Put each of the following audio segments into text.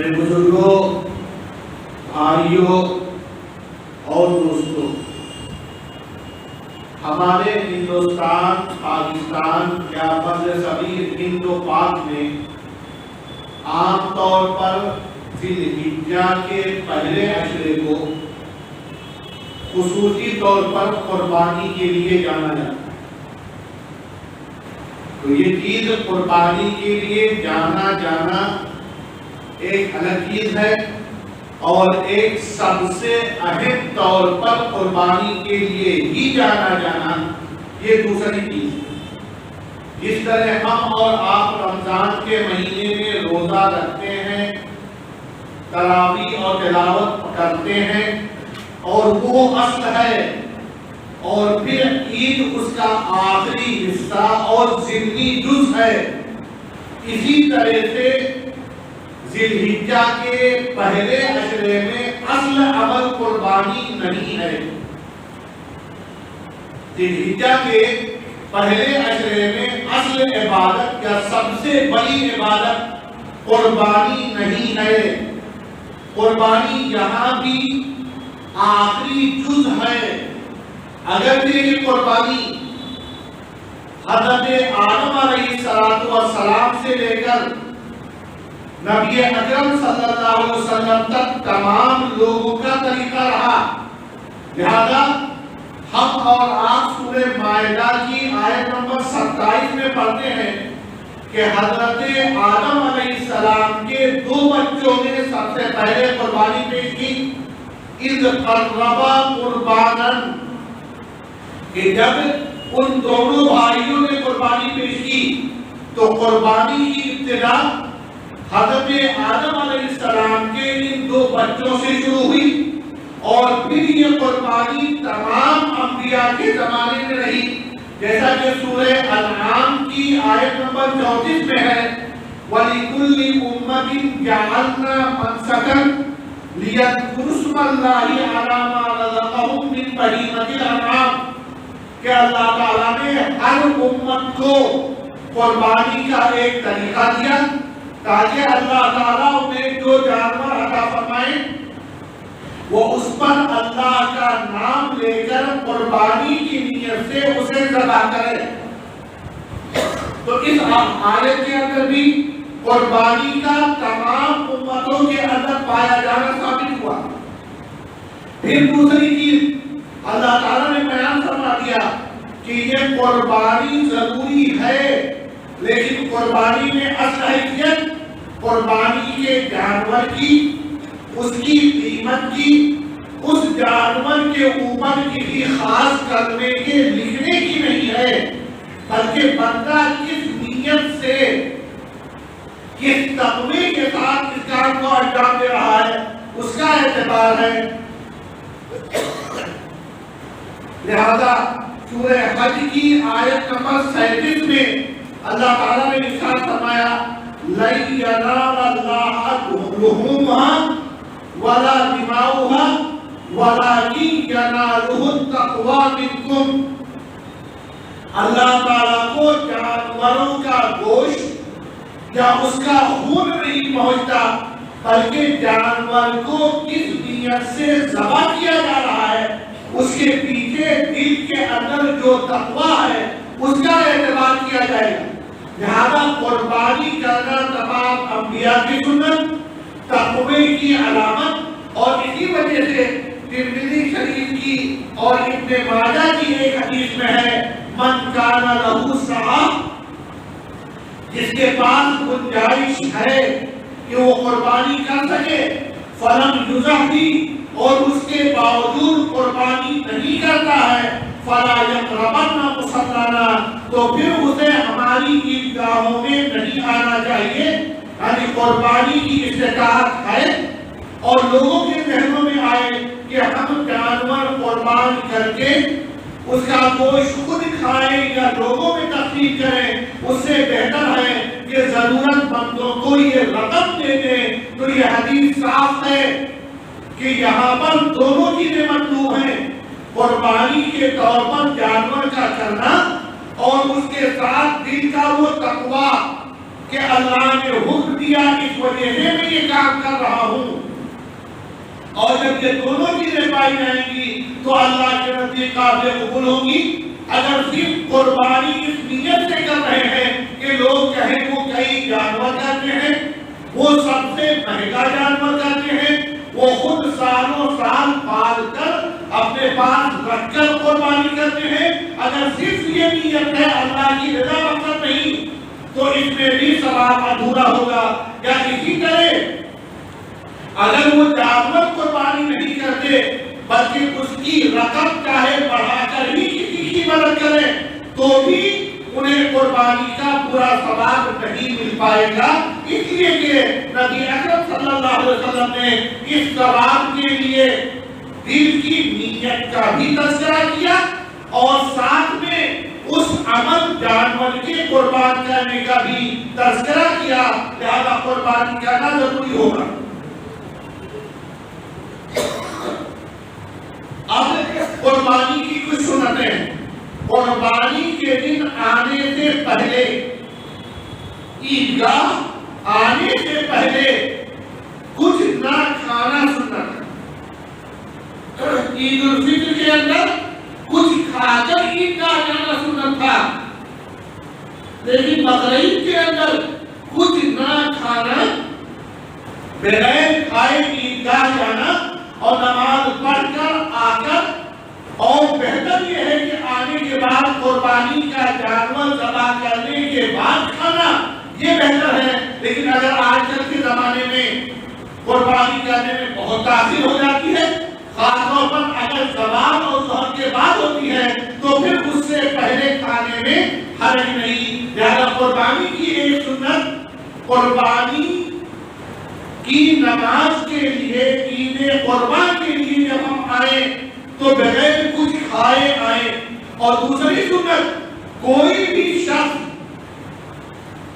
بڑے بزرگوں، بھائیوں اور دوستوں، ہمارے ہندوستان، پاکستان یا بر صغیر ہند و پاک میں عام طور پر ذی الحجہ کے پہلے عشرے کو خصوصی طور پر قربانی کے لیے جانا جاتا ہے۔ تو یہ چیز قربانی کے لیے جانا ایک الگ چیز ہے، اور ایک سب سے اہم طور پر قربانی کے لیے ہی جانا یہ دوسری چیز ہے۔ جس طرح ہم اور آپ رمضان کے مہینے میں روزہ رکھتے ہیں، تراویح اور تلاوت کرتے ہیں، اور وہ اصل ہے، اور پھر عید اس کا آخری حصہ اور ضمنی جز ہے، اسی طرح سے ذی الحجہ کے پہلے عشرے میں اصل عمل قربانی نہیں ہے۔ ذی الحجہ کے پہلے عشرے میں اصل عبادت یا سب سے بڑی عبادت قربانی نہیں ہے۔ قربانی یہاں بھی آخری جز ہے۔ اگر یہ قربانی حضرت آدم علیہ السلام سے لے کر نبی اکرم صلی اللہ علیہ وسلم تک تمام لوگوں کا طریقہ رہا، لہذا ہم اور آپ سورہ مائدہ کی آیت نمبر 27 میں پڑھتے ہیں کہ حضرت آدم علیہ السلام کے دو بچوں نے سب سے پہلے قربانی پیش کی، اذ قربا قربانا، کہ جب ان دونوں بھائیوں نے قربانی پیش کی تو قربانی کی ابتدا حضرت آدم علیہ السلام کے ان دو بچوں سے شروع ہوئی، اور پھر یہ قربانی تمام انبیاء کے زمانے میں رہی، جیسا کہ سورہ انعام کی آیت نمبر 34 میں ہے، وَلِكُلِّ أُمَّةٍ جَعَلْنَا مَنسَكًا لِيَذْكُرُوا اسْمَ اللَّهِ عَلَىٰ مَا رَزَقَهُم مِّن بَهِيمَةِ الْأَنْعَامِ، کہ اللہ تعالیٰ نے ہر امت کو قربانی کا ایک طریقہ دیا تاکہ اللہ تعالیٰ انہیں جو جانور عطا فرمائیں وہ اس پر اللہ کا نام لے کر قربانی کی نیت سے اسے ذبح کرے۔ تو اس آیت کے اندر بھی قربانی کا تمام امتوں کے اندر پایا جانا ثابت ہوا۔ پھر دوسری چیز اللہ تعالیٰ نے بیان فرما دیا کہ یہ قربانی ضروری ہے، لیکن قربانی میں اصل حیثیت قربانی کے جانور کی، اس کی قیمت کی، اس جانور کے اوپر کسی خاص کلمے کے لکھنے کی نہیں ہے، بلکہ بندہ کس نیت سے، کس تقوی کے ساتھ اس کام کو انجام دے رہا ہے اس کا اعتبار ہے۔ لہذا سورہ حج کی آیت نمبر 37 میں اللہ تعالیٰ نے ارشاد فرمایا، لَن يَنَالَ اللَّهَ لُحُومُهَا وَلَا دِمَاؤُهَا وَلَٰكِن يَنَالُهُ التَّقْوَىٰ مِنكُمْ، اللہ تعالیٰ کو جانوروں کا گوشت یا اس کا خون نہیں پہنچتا، بلکہ جانور کو کس نیت سے ذبح کیا جا رہا ہے اس کے پیچھے دل کے اندر جو تقویٰ ہے اس کا اعتبار کیا جائے گا۔ لہذا قربانی کرنا تمام انبیاء کی سنت، تقوی کی علامت، اور اسی وجہ سے ترمذی شریف کی اور ابن ماجہ کی ایک حدیث میں ہے، من کان لہ سعی، جس کے پاس گنجائش ہے کہ وہ قربانی کر سکے، فلم یذبح بھی، اور اس کے باوجود قربانی نہیں کرتا ہے، فلا یقربن مصلانا، تو پھر اسے ہماری عیدگاہوں میں نہیں آنا چاہیے۔ یعنی قربانی کی استطاعت ہے اور لوگوں کے ذہنوں میں آئے کہ ہم جانور قربان کر کے اس کا گوشت خود کھائیں یا لوگوں میں تقسیم کریں، اس سے بہتر ہے کہ ضرورت مندوں کو یہ رقم دے دیں۔ تو یہ حدیث صاف ہے کہ یہاں پر دونوں چیزیں مطلوب ہیں، قربانی کے طور پر جانور کا کرنا اور اس کے ساتھ دل کا وہ تقویٰ کہ اللہ نے حکم دیا اس وجہ سے میں یہ کام کر رہا ہوں. اور جب یہ دونوں چیزیں پائی جائیں گی تو اللہ کے نزدیک قابل قبول ہوگی. اگر صرف قربانی اس نیت سے کر رہے ہیں کہ لوگ کہیں وہ کئی جانور کرتے ہیں، وہ سب سے مہنگا جانور کرتے ہیں، وہ خود سالوں سال پال کر اپنے پاس رکھ کر قربانی کرتے ہیں، اگر صرف یہ نیت ہے اللہ کی رضا مقصد نہیں تو اس میں بھی ثواب ادھورا ہوگا. یا اسی طرح اگر وہ جانور قربانی نہیں کرتے بلکہ اس کی رقم چاہے بڑھا کر ہی کسی کی مدد کریں تو بھی انہیں قربانی کا پورا ثواب نہیں مل پائے گا. اس لیے کہ نبی اکرم صلی اللہ علیہ وسلم نے اس ثواب کے لیے دل کی نیت کا بھی تذکرہ کیا اور ساتھ میں اس عمل جانور کے قربان کرنے کا بھی تذکرہ کیا. لہذا قربانی کرنا ضروری ہوگا. اب قربانی کی کچھ سنتیں ہیں. قربانی کے دن آنے سے پہلے، عیدگاہ آنے سے پہلے کچھ نہ کھانا سنت ہے. عید الفطر کے اندر کچھ کھا کر عیدگاہ جانا سنت تھا، لیکن بقرعید کے اندر کچھ نہ کھانا، بغیر کھائے عیدگاہ جانا اور نماز پڑھ کر آ کر، اور بہتر یہ ہے کہ آنے کے بعد قربانی کا جانور ذبح کرنے کے بعد کھانا، یہ بہتر ہے. لیکن اگر آج کل کے زمانے میں قربانی کرنے میں بہت تاخیر ہو جاتی ہے، خاص طور پر اگر زبان اور ظہر کے بعد ہوتی ہے تو پھر اس سے پہلے کھانے میں حرج نہیں. لہذا قربانی کی ایک سنت، قربانی کی نماز کے لیے، عید قربان کے لیے جب ہم آئیں تو بغیر کچھ کھائے آئیں. اور دوسری سنت، کوئی بھی شخص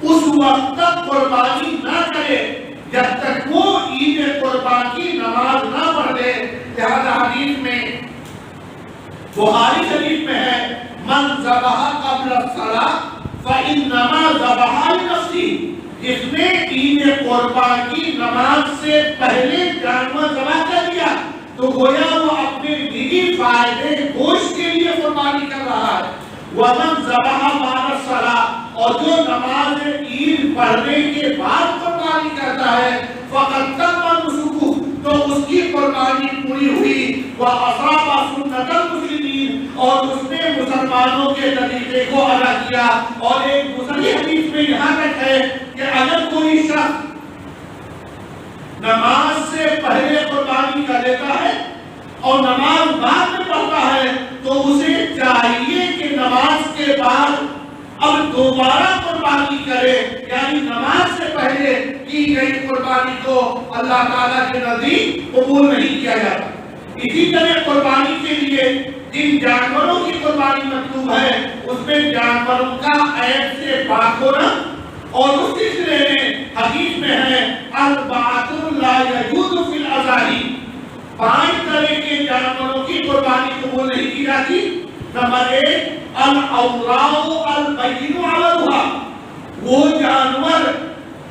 اس وقت تک قربانی نہ کرے جب تک وہ عید قربان کی نماز نہ پڑھ لے. لہذا حدیث میں، بخاری شریف میں ہے، من ذبح قبل الصلاۃ فإنما ذبح لنفسہ، جس نے عید قربان کی نماز سے پہلے جانور ذبح کر دیا تو گویا وہ اپنے نجی فائدے گوشت کے لیے قربانی کر رہا ہے. ومن ذبح بعد الصلاۃ، اور جو نماز عید پڑھنے کے بعد قربانی کرتا ہے، فقد تم نسکہ، تو اس کی قربانی پوری ہوئی. وَأَصَابَ سُنَّةَ الْمُسْلِمِينَ، اور اس نے مسلمانوں کے طریقے کو ادا کیا. اور ایک دوسری حدیث میں یہاں تک ہے کہ اگر کوئی شخص نماز سے پہلے قربانی کر لیتا ہے اور نماز بعد میں پڑھتا ہے تو اسے چاہیے کہ نماز کے بعد اب دوبارہ قربانی کرے، یعنی نماز سے پہلے کی گئی قربانی کو اللہ تعالیٰ کے نزدیک قبول نہیں کیا جاتا. اسی طرح قربانی کے لیے جن جانوروں کی قربانی مطلوب ہے اس میں جانوروں کا عیب سے پاک ہونا، اور اس سلسلے میں حدیث میں ہے البعۃ لا یجوز فی الاضاحی، 5 طرح کے جانوروں کی قربانی قبول نہیں کی جاتی. نمبر 1، العوراء البین عورها، وہ جانور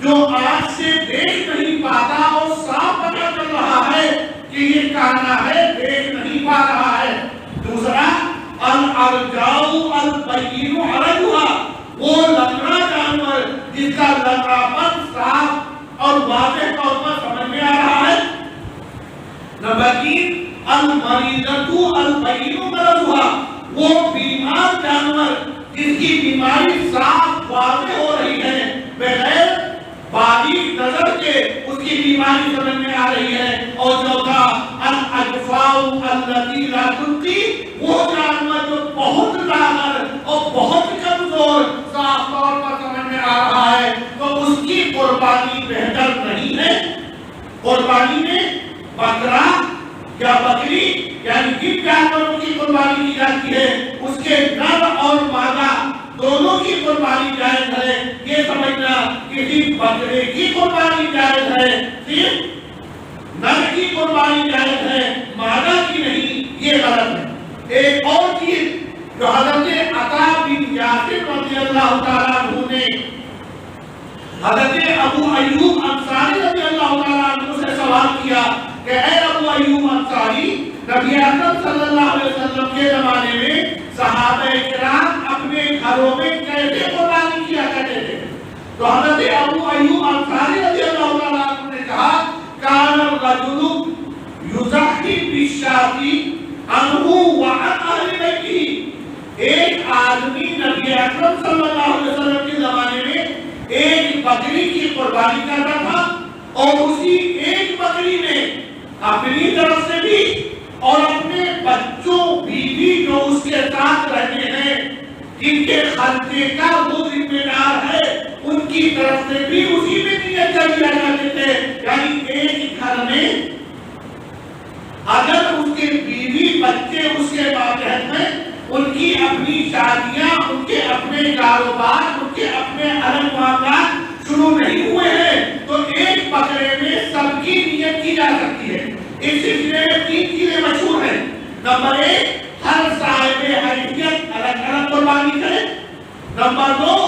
جو آنکھ سے دیکھ نہیں پاتا اور صاف پتہ چل رہا ہے کہ یہ کانا ہے، دیکھ نہیں پا رہا ہے. دوسرا، الارجاء البین عرجها، وہ لنگڑا جانور جس کا لنگڑاپن صاف اور واضح طور پر سمجھ میں آ رہا ہے. نمبر 3، المریضۃ البین مرضها، وہ بیمار جانور جس کی بیماری صاف واضح ہو رہی ہے، بغیر باریک نظر کے اس کی بیماری سمجھ میں آ رہی ہے. اور چوتھا، الاجفاء التي لا تنقی، وہ جانور جو بہت لاغر اور بہت کمزور صاف طور پر سمجھ میں آ رہا ہے تو اس کی قربانی بہتر نہیں ہے. قربانی میں بکرا یا بکری یعنی جن جانوروں کی قربانی کی جاتی ہے اس کے نر اور مادہ دونوں کی قربانی جائز ہے. یہ سمجھنا کہ صرف بکرے کی قربانی جائز ہے، صرف نر کی قربانی جائز ہے، مادہ کی نہیں، یہ غلط ہے. ایک اور چیز جو حضرت عطا بن یاسر رضی اللہ تعالیٰ عنہ نے حضرت ابو ایوب انصاری رضی اللہ تعالیٰ عنہ سے سوال کیا کہ اے ابو ایوب انصاری، نبی اکرم صلی اللہ علیہ وسلم کے زمانے میں صحابہ کرام اپنے گھروں میں کیسے قربانی کیا کرتے تھے؟ تو حضرت ابو ایوب انصاری رضی اللہ تعالیٰ عنہ نے کہا کان الرجل یضحی بالشاۃ عنہ وعن اہل بیتہ، ایک آدمی نبی اکرم صلی اللہ علیہ وسلم کے زمانے میں ایک بکری کی قربانی کرتا تھا، اور اسی ایک بکری میں اپنی طرف سے بھی اور اپنے بچوں بیوی جو اس کے ساتھ رہتے ہیں جن کے خرچے کا وہ ذمہ دار ہے ان کی طرف سے بھی اسی میں نیت کر لیا جاتے تھے۔ یعنی ایک گھر میں اگر اس کے بیوی بچے اس کے ماتحت میں، ان کی اپنی شادیاں، ان کے اپنے کاروبار، ان کے اپنے الگ معاملات شروع نہیں ہوئے ہیں، تو ایک بکرے میں سب کی نیت کی جا سکتی ہے۔ اس سلسلے میں 3 چیزیں مشہور ہیں۔ نمبر 1، ہر صاحب حیثیت الگ الگ قربانی کرے۔ نمبر 2،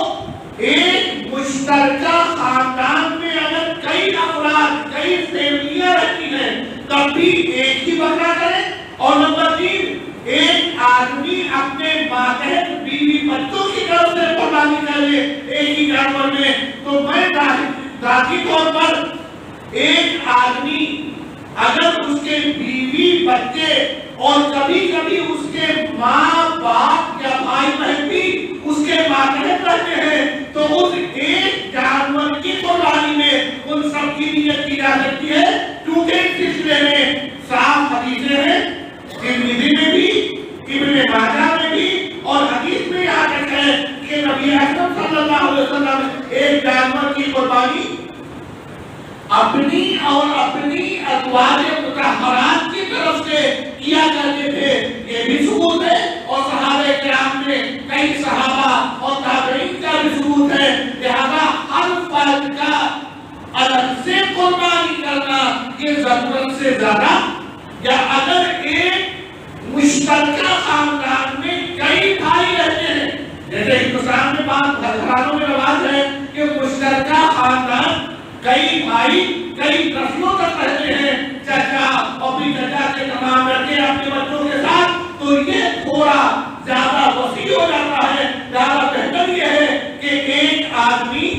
ایک مشترکہ خاندان میں اگر کئی افراد، کئی فیملیاں رہتی ہیں تب بھی ایک ہی بکرا کرے۔ اور نمبر 3، ایک آدمی اپنے ماتحت بیوی بچوں کی طرف سے قربانی کر لے ایک ہی جانور میں، تو میں ذاتی طور پر ایک آدمی اگر اس کے بیوی بچے اور کبھی کبھی اس کے ماں باپ یا بھائی بہن بھی اس کے ماتحت رہتے ہیں، تو اس ایک جانور کی قربانی میں ان سب کی نیت کی جا سکتی ہے، کیونکہ اس سلسلے میں صاف حدیثیں ہیں، ترمذی میں بھی، ابن ماجہ میں بھی، اور حدیث میں آتا ہے کہ نبی اکرم صلی اللہ علیہ وسلم ایک جانور کی قربانی اپنی اور اپنی ازواج مطہرات کی طرف سے کیا کرتے تھے۔ یہ بھی ثبوت ہے، اور صحابہ کرام میں کئی صحابہ اور تابعین کا بھی ثبوت ہے۔ لہذا ہر فرد کا الگ سے قربانی کرنا یہ ضرورت سے زیادہ، یا اگر ایک مشترکہ خاندان میں کئی بھائی رہتے ہیں، جیسے ہندوستان میں بعض گھرانوں میں رواج ہے کہ مشترکہ خاندان کئی بھائی کئی نسلوں تک رہتے ہیں، چچا اور بھی چچا کے تمام لڑکے اپنے بچوں کے ساتھ، تو یہ تھوڑا زیادہ وسیع ہو جاتا ہے۔ زیادہ بہتر یہ ہے کہ ایک آدمی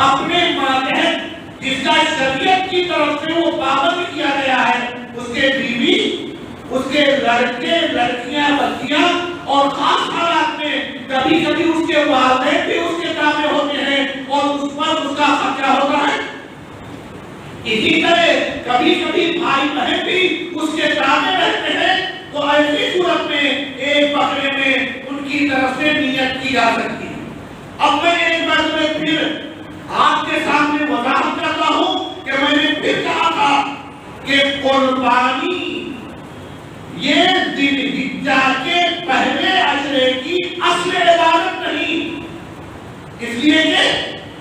اپنے ماتحت جس کا شریعت کی طرف سے وہ پابند کیا گیا ہے، اس کے بیوی، اس کے لڑکے لڑکیاں بچیاں، اور خاص حالات میں کبھی کبھی اس کے والدین بھی اس کے تابع ہوتے ہیں اور اس پر اس کا خرچہ ہوتا ہے۔ اسی طرح کبھی کبھی بھائی بہن بھی اس کے تابع رہتے ہیں، تو ایسی صورت میں ایک بکرے میں ان کی طرف سے نیت کی جا سکتی ہے۔ اب میں ایک مرتبہ پھر آپ کے سامنے وضاحت کرتا ہوں کہ میں نے پھر کہا تھا کہ قربانی یہ ذی الحجہ کے پہلے عشرے کی اصل عبادت نہیں، اس لیے کہ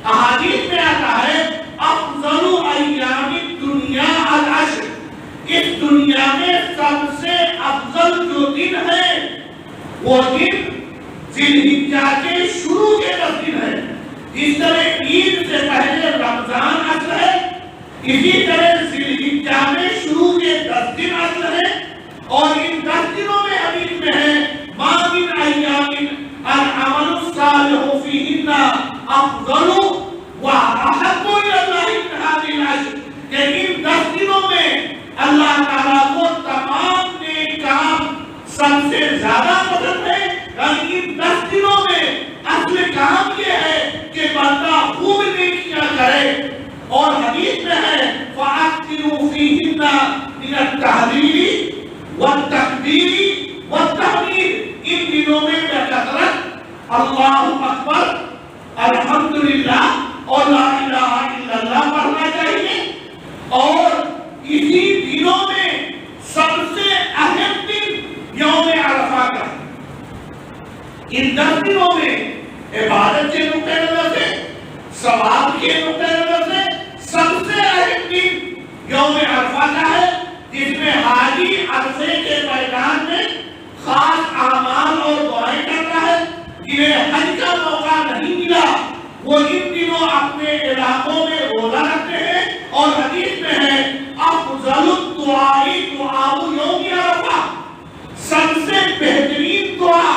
احادیث میں آتا ہے افضل ایام الدنیا العشر، اس دنیا میں سب سے افضل جو دن ہے وہ دن ذی الحجہ کے شروع کے 10 دن ہے۔ اس طرح عید سے پہلے رمضان اصل ہے، اسی طرح ذی الحجہ میں شروع کے 10 دن اصل ہے، اور ان 10 دنوں میں حدیث میں ہے ما من ایام العمل الصالح فیہن افضل واحب الی اللہ من هذه العشر، کہ ان 10 دنوں میں اللہ تعالیٰ کو تمام نیک کام سب سے زیادہ پسند ہے۔ یعنی ان 10 دنوں میں اصل کام یہ ہے کہ بندہ خوب نیکیاں کرے، اور حدیث میں ہے فَأَكْثِرُوا فِيهِنَّ مِنَ التَّهْلِيلِ وَالتَّكْبِيرِ وَالتَّحْمِيدِ، ان دنوں میں بکثرت اللہ اکبر، الحمدللہ اور لا الہ الا اللہ پڑھنا چاہیے، اور اسی دنوں میں سب سے اہم دن یوم عرفہ کا، ان 10 دنوں میں عبادت کے نقطہ نظر سے، ثواب کے نقطہ نظر سے سب سے اہم دن یوم عرفہ کا ہے، جس میں حاجی عرفے کے میدان میں خاص اعمال اور دعائیں کرتا ہے۔ جنہیں حج کا موقع نہیں ملا وہ ان دنوں اپنے علاقوں میں روزہ رکھتے ہیں، اور حدیث میں ہے افضل الدعاء دعاء یوم عرفہ، سب سے بہترین دعا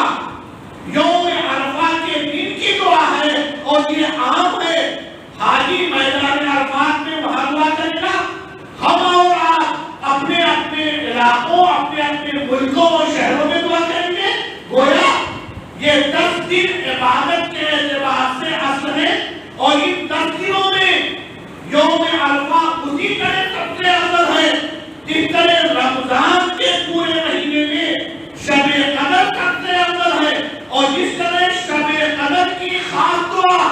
یوم عرفہ کے دن کی دعا ہے، اور یہ عام ہے۔ حاجی میدان عرفات میں وہاں دعا کرے گا، ہم اور آپ اپنے اپنے علاقوں، اپنے اپنے ملکوں اور شہروں میں دعا کریں گے۔ گویا یہ 10 دن عبادت کے اعتبار سے اصل ہے، اور ان 10 دنوں میں یوم عرفہ اسی طرح سب سے افضل ہے جس طرح رمضان کے پورے مہینے میں شب قدر سب سے افضل ہے، اور جس طرح شب قدر کی خاص دعا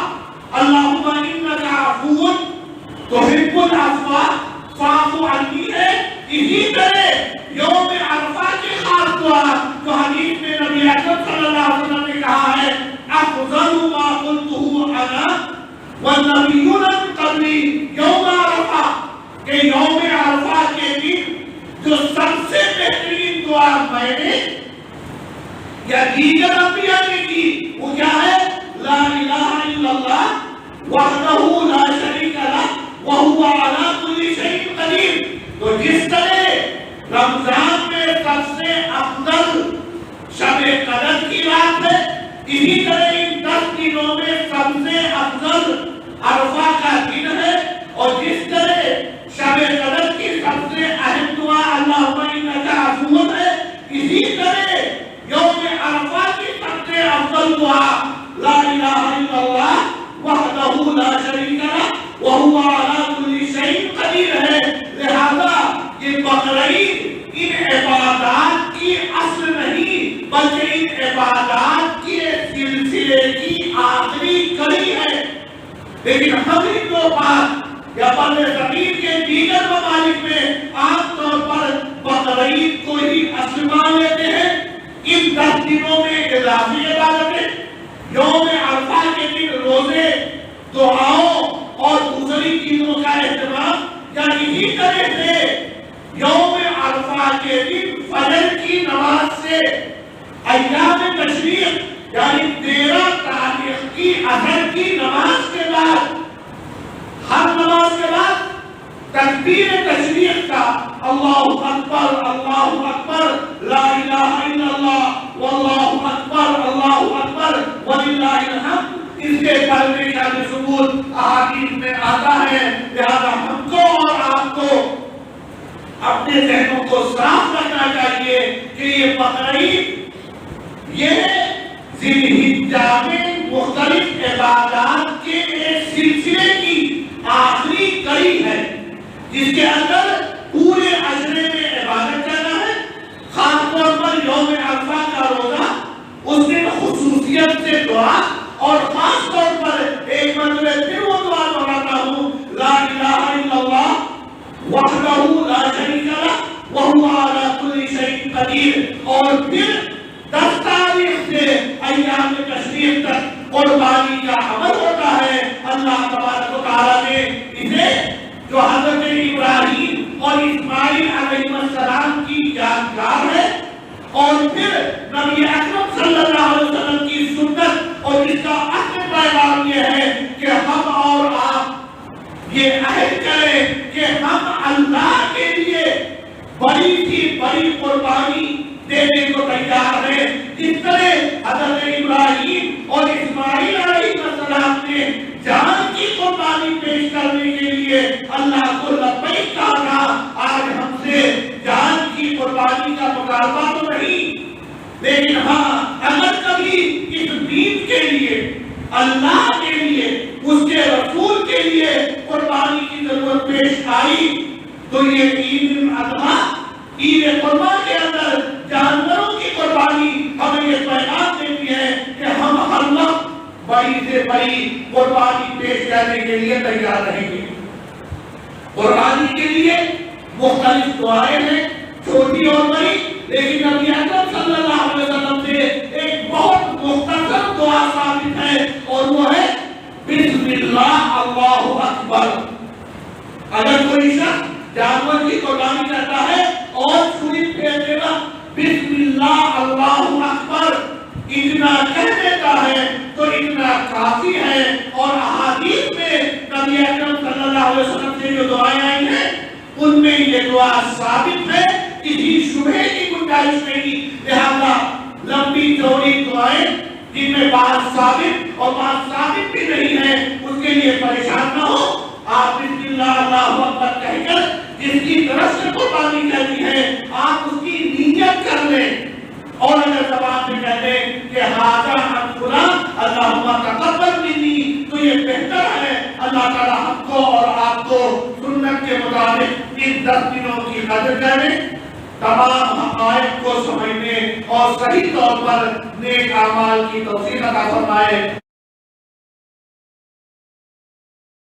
اللہم انک عفو تحب العفو فاعف عنی ہے، اسی طرح یوم عرفہ کی خاص دعا جو حدیث میں نبی اکرم صلی اللہ علیہ وسلم نے کہا ہے افضل ما قلتہ انا والنبیون من قبلی یوم عرفہ، کہ یوم عرفہ کے دن جو سب سے بہترین دعا میں نے یا دیگر انبیاء نے کی وہ کیا ہے؟ لا الہ الا اللہ وحدہ لا شریک لہ وہو علی کل شیء قدیر۔ تو جس طرح رمضان میں سب سے افضل شب قدر کی رات ہے، اسی طرح ان 10 دنوں میں سب سے افضل عرفہ کا دن ہے، اور جس طرح شب قدر کی سب سے اہم دعا اللہم انک عفو ہے، اسی طرح یوم عرفہ کی سب سے افضل دعا لا الہ الا اللہ وحدہ لا شریک لہ وہو علی کل شیء قدیر ہے۔ لہذا یہ بقرعید ان عبادات کی اصل نہیں بلکہ ان عبادات کے سلسلے کی آخری کڑی ہے۔ لیکن ہم ان دو بات یا بر زمین کے دیگر ممالک میں عام طور پر بقرعید کو ہی اصل مان لیتے ہیں۔ ان 10 دنوں میں اضافی عبادتیں، یوم عرفہ کے دن روزے، دعاؤں اور دوسری چیزوں کا اہتمام، یعنی اسی طرح سے یوم عرفہ کے دن فجر کی نماز سے ایام تشریق یعنی 13 تاریخ کی اثر کی نماز کے بعد، ہر نماز کے بعد تکبیر تشریق کا اللہ اکبر لا الہ الا اللہ واللہ اکبر وللہ الحمد، اس کے پڑھنے کا جو ثبوت احادیث میں آتا ہے۔ لہذا ہم کو اور آپ کو اپنے ذہنوں کو صاف رکھنا چاہیے کہ یہ بقرعید یہ ذی الحجہ میں مختلف عبادات کے ایک سلسلے کی آخری کڑی ہے، جس کے اندر پورے عشرے میں عبادت کرنا ہے۔ خاص طور پر یوم عرفہ کا روزہ، اس دن خصوصیت سے دعا، اور خاص طور پر ایک مرتبہ پھر وہ دعا دہراتا ہوں لا الہ الا اللہ وحدہ لا شریک لہ وہو علی کل شیء قدیر، اور پھر 10 تاریخ سے ایام تشریق تک قربانی کا عمل ہوتا ہے۔ اللہ تبارک و تعالیٰ نے اسے جو حضرت ابراہیم اور اسماعیل علیہ السلام کی یادگار ہے، اور پھر نبی اکرم صلی اللہ علیہ وسلم کی سنت، اور اس کا اصل پیغام یہ ہے کہ ہم اور آپ یہ عہد کریں کہ ہم اللہ کے لیے بڑی سی بڑی قربانی دینے کو تیار ہیں، جس طرح حضرت ابراہیم اور اسماعیل علیہ السلام نے جان کی قربانی پیش کرنے کے لیے اللہ کو لبیک کہا تھا۔ آج ہم سے جان کی قربانی کا مطالبہ تو نہیں، لیکن ہاں اگر کبھی اس دین کے لیے، اللہ کے لیے، اس کے رسول کے لیے قربانی کی ضرورت پیش آئی تو یہ عید الاضحیٰ، عید قربان کے اندر جانوروں کی قربانی ہمیں یہ پیغام دیتی ہے کہ ہم ہر وقت بڑی سے بڑی قربانی پیش کرنے کے لیے تیار رہیں گے۔ قربانی کے لیے مختلف دعائیں ہیں، چھوٹی اور بڑی، لیکن نبی اکرم صلی اللہ علیہ وسلم سے ایک بہت مختصر دعا ثابت ہے، اور وہ ہے بسم اللہ اللہ اکبر۔ اگر کوئی شخص جانور کی قربانی کرتا ہے اور چھری پھیر دے گا بسم اللہ اللہ اکبر اتنا کہہ دیتا ہے تو اتنا کافی ہے، اور دعا ثابت ہے، کسی شبہ کی گنجائش نہیں، لہذا لمبی چوڑی دعائیں جن میں بات ثابت اور بات ثابت بھی نہیں ہے اس کے لیے پریشان نہ ہو۔ آپ بسم اللہ اللہ اکبر کہہ کر جس کی طرف سے قربانی کرنی ہے آپ اس کی نیت کر لیں، اور اگر زبان میں کہہ دیں کہ ھذا عن فلاں اللہم تقبل منی تو یہ بہتر ہے۔ اللہ تعالیٰ ہم کو اور آپ کو سنت کے مطابق ان 10 دنوں کی قدر کریں، تمام حقائق کو سمجھنے اور صحیح طور پر نیک اعمال کی توفیق عطا فرمائے۔